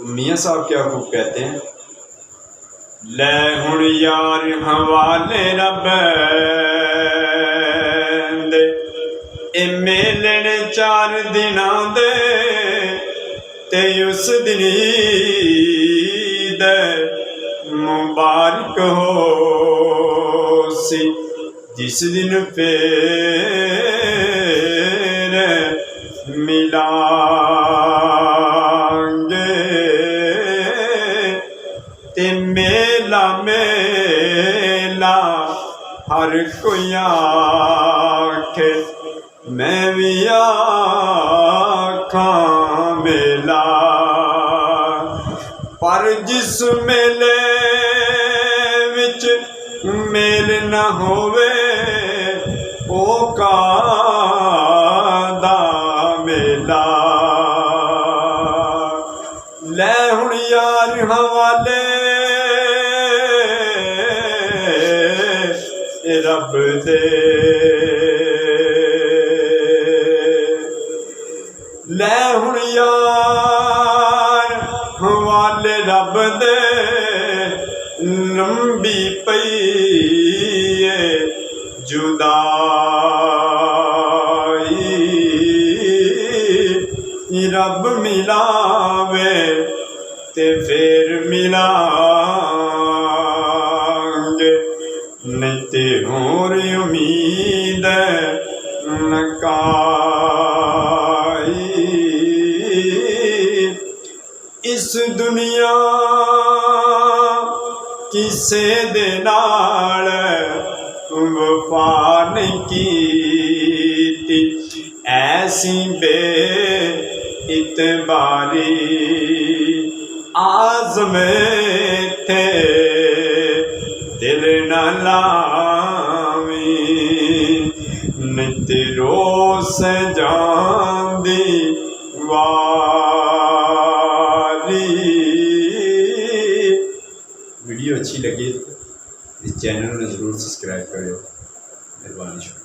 मियाँ साहब क्या खूब कहते हैं, ले हुण यार हवाले रब दे, ए मेलण 4 दिनां दे, ते उस दिन ईद मुबारक हो सी, जिस दिन फिर मिलांगे। ते मेला मेला हर कोई आखे, मैं भी आखां मेला, पर जिस मेले विच मेल न होवे ओ कादा मेला। ले हुण यार हवाले रब दे, ले हुण यार हवाले रब दे, लंबी पई जुदाई, रब मिलावे ते फिर मिलांगे, नहीं ते होर उम्मीद न काई। इस दुनिया किसे दे नाल वफा नहीं कीती, ऐसी बेइतबारी आज़मे थे दिल न लावी, नहीं ते रोस जांदी वारी। वीडियो अच्छी लगी इस चैनल में ज़रूर सब्सक्राइब करो। मेहरबानी।